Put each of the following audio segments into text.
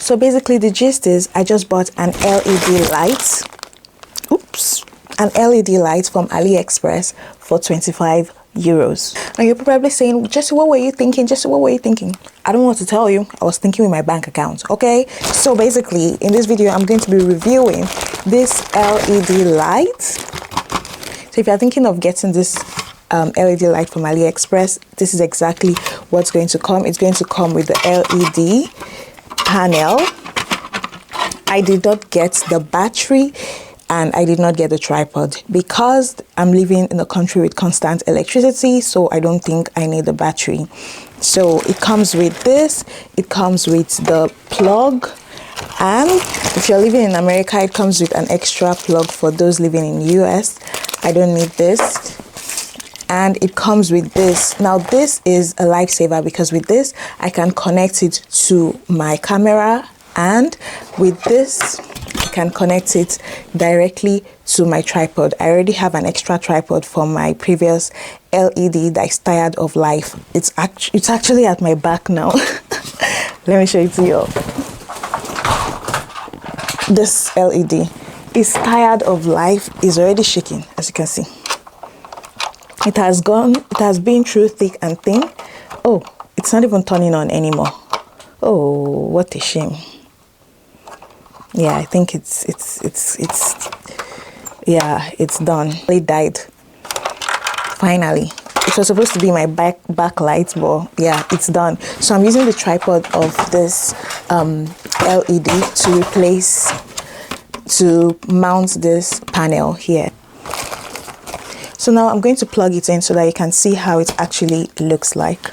So basically the gist is I just bought an LED light. Oops. An LED light from Aliexpress for 25 euros. Now you're probably saying, Jessie, what were you thinking? Jessie, what were you thinking? I don't want to tell you. I was thinking with my bank account. Okay. So basically in this video, I'm going to be reviewing this LED light. So if you're thinking of getting this LED light from AliExpress, this is exactly what's going to come. It's going to come with the LED panel. I did not get the battery and I did not get the tripod because I'm living in a country with constant electricity, so I don't think I need the battery. So it comes with this, it comes with the plug, and if you're living in America, it comes with an extra plug for those living in US. I don't need this. And it comes with this. Now this is a lifesaver because with this I can connect it to my camera, and with this I can connect it directly to my tripod. I already have an extra tripod for my previous LED that is tired of life. It's actually at my back now. Let me show it to you. This LED is tired of life, is already shaking, as you can see. It has been through thick and thin. Oh, it's not even turning on anymore. Oh, what a shame. Yeah, I think it's done. It died. Finally. It was supposed to be my backlight, but yeah, it's done. So I'm using the tripod of this LED to mount this panel here. So now I'm going to plug it in so that you can see how it actually looks like.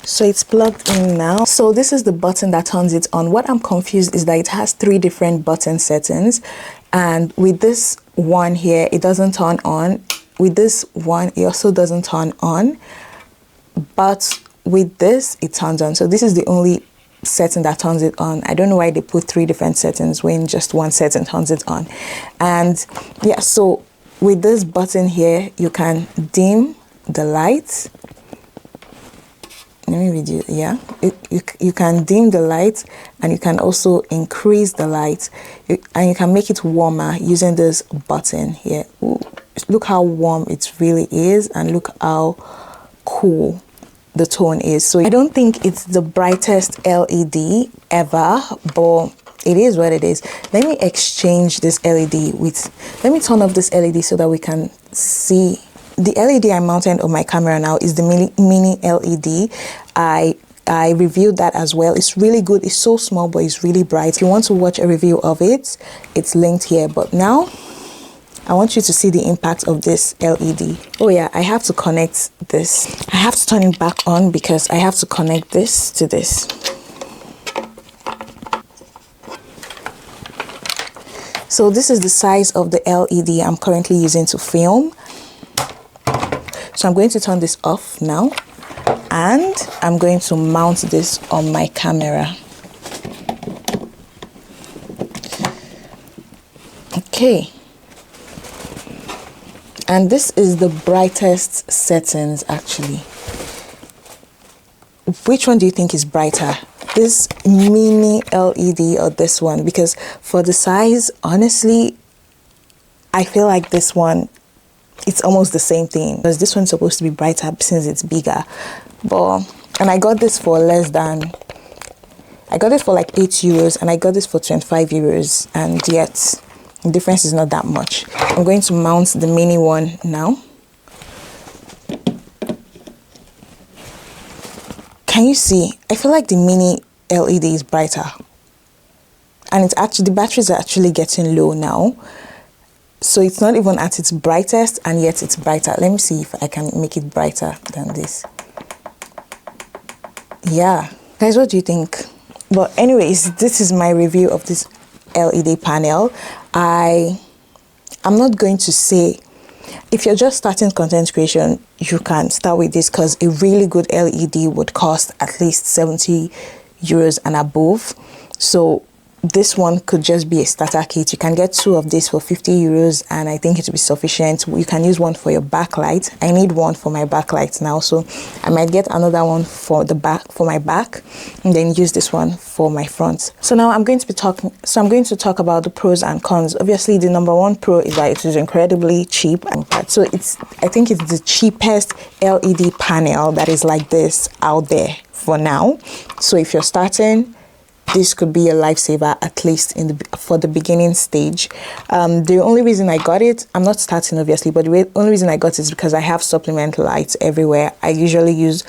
So it's plugged in now. So this is the button that turns it on. What I'm confused is that it has 3 different button settings. And with this one here, it doesn't turn on. With this one, it also doesn't turn on. But with this, it turns on. So this is the only setting that turns it on. I don't know why they put 3 different settings when just one setting turns it on. And yeah, so with this button here, you can dim the light. Let me read you. Yeah, you can dim the light, and you can also increase the light, and you can make it warmer using this button here. Ooh, look how warm it really is, and look how cool the tone is. So I don't think it's the brightest LED ever, but it is what it is. Let me exchange this LED let me turn off this LED so that we can see. The LED I mounted on my camera now is the mini LED. I reviewed that as well. It's really good. It's so small, but it's really bright. If you want to watch a review of it, it's linked here. But now I want you to see the impact of this LED. Oh yeah, I have to connect this. I have to turn it back on because I have to connect this to this. So this is the size of the LED I'm currently using to film. So I'm going to turn this off now, and I'm going to mount this on my camera. Okay. And this is the brightest settings actually. Which one do you think is brighter? This mini LED or this one? Because for the size, honestly, I feel like this one, it's almost the same thing, because this one's supposed to be brighter since it's bigger. And I got this for like 8 euros, and I got this for 25 euros, and yet the difference is not that much. I'm going to mount the mini one now. Can you see? I feel like the mini LED is brighter, and the batteries are actually getting low now. So it's not even at its brightest, and yet it's brighter. Let me see if I can make it brighter than this. Yeah. Guys, what do you think? But anyways, this is my review of this LED panel. I'm not going to say, if you're just starting content creation, you can start with this, because a really good LED would cost at least 70 euros and above. So this one could just be a starter kit. You can get 2 of this for 50 euros, and I think it will be sufficient. You can use one for your backlight. I need one for my backlight now, so I might get another one for the back, for my back, and then use this one for my front. So now I'm going to talk about the pros and cons. Obviously, the number one pro is that it is incredibly cheap. So I think it's the cheapest LED panel that is like this out there for now. So if you're starting, this could be a lifesaver, at least for the beginning stage. The only reason I got it, I'm not starting obviously, but the only reason I got it is because I have supplement lights everywhere. I usually use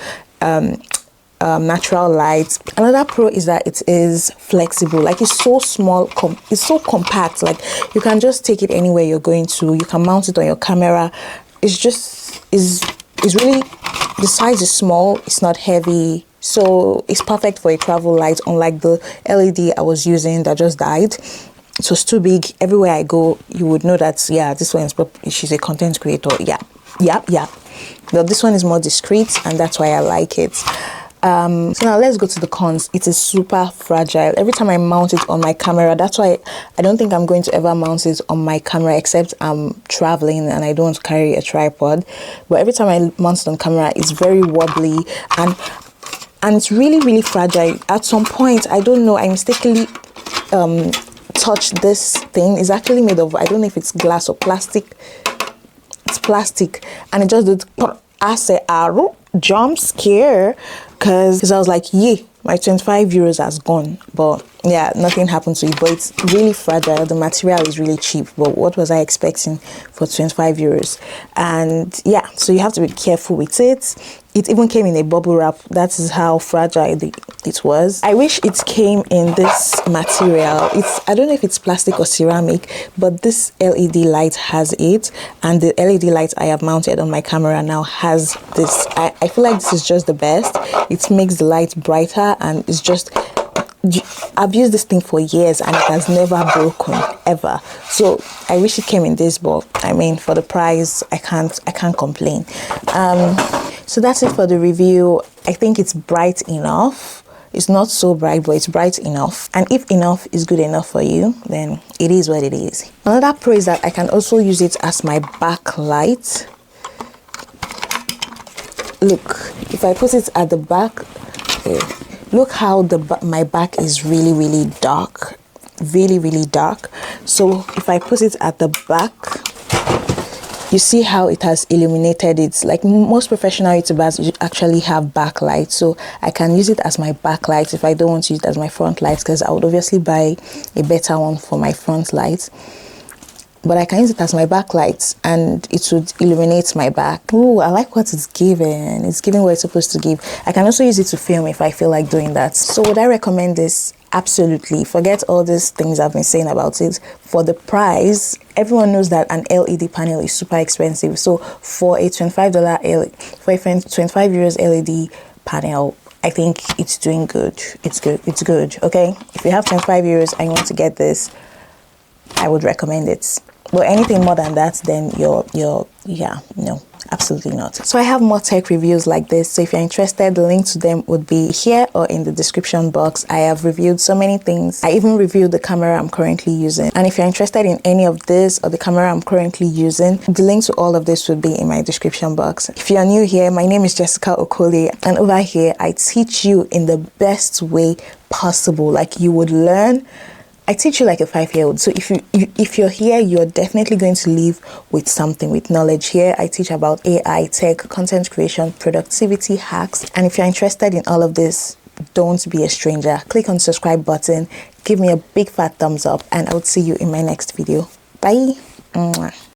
natural lights. Another pro is that it is flexible. Like, it's so small, it's so compact. Like, you can just take it anywhere you're going to. You can mount it on your camera. It's really, the size is small, it's not heavy. So it's perfect for a travel light, unlike the LED I was using that just died. It was too big. Everywhere I go, you would know that, yeah, this one is, she's a content creator. Yeah. But this one is more discreet, and that's why I like it. So now let's go to the cons. It is super fragile. Every time I mount it on my camera, that's why I don't think I'm going to ever mount it on my camera, except I'm traveling and I don't carry a tripod. But every time I mount it on camera, it's very wobbly, and it's really fragile. At some point, I don't know, I mistakenly touched this thing. It's actually made of, I don't know if it's glass or plastic. It's plastic, and it just did, I said, jump scare, because I was like, yeah, my 25 euros has gone. But yeah, nothing happened to it. But it's really fragile. The material is really cheap, but what was I expecting for 25 euros? And yeah, so you have to be careful with it. It even came in a bubble wrap. That is how fragile it was. I wish it came in this material. I don't know if it's plastic or ceramic, but this LED light has it, and the LED light I have mounted on my camera now has this. I feel like this is just the best. It makes the light brighter, and it's just, I've used this thing for years and it has never broken, ever. So I wish it came in this, but I mean, for the price, I can't complain. So that's it for the review. I think it's bright enough. It's not so bright, but it's bright enough. And if enough is good enough for you, then it is what it is. Another pro is that I can also use it as my backlight. Look, if I put it at the back, look how my back is really dark, really dark. So if I put it at the back, you see how it has illuminated it. Like, most professional YouTubers actually have backlight, so I can use it as my backlight if I don't want to use it as my front light, because I would obviously buy a better one for my front light. But I can use it as my backlight and it would illuminate my back. Ooh, I like what it's giving. It's giving what it's supposed to give. I can also use it to film if I feel like doing that. So would I recommend this? Absolutely. Forget all these things I've been saying about it. For the price, everyone knows that an LED panel is super expensive. So for a €25 LED panel, I think it's doing good. It's good. Okay. If you have 25 euros and you want to get this, I would recommend it. But anything more than that, then no, absolutely not. So I have more tech reviews like this. So if you're interested, the link to them would be here or in the description box. I have reviewed so many things. I even reviewed the camera I'm currently using. And if you're interested in any of this or the camera I'm currently using, the link to all of this would be in my description box. If you're new here, my name is Jessica Okoli, and over here I teach you in the best way possible. Like, you would learn. I teach you like a 5-year-old. So if you're here, you're definitely going to leave with something, with knowledge. Here I teach about AI, tech, content creation, productivity hacks. And if you're interested in all of this, don't be a stranger. Click on the subscribe button, give me a big fat thumbs up, and I will see you in my next video. Bye. Mwah.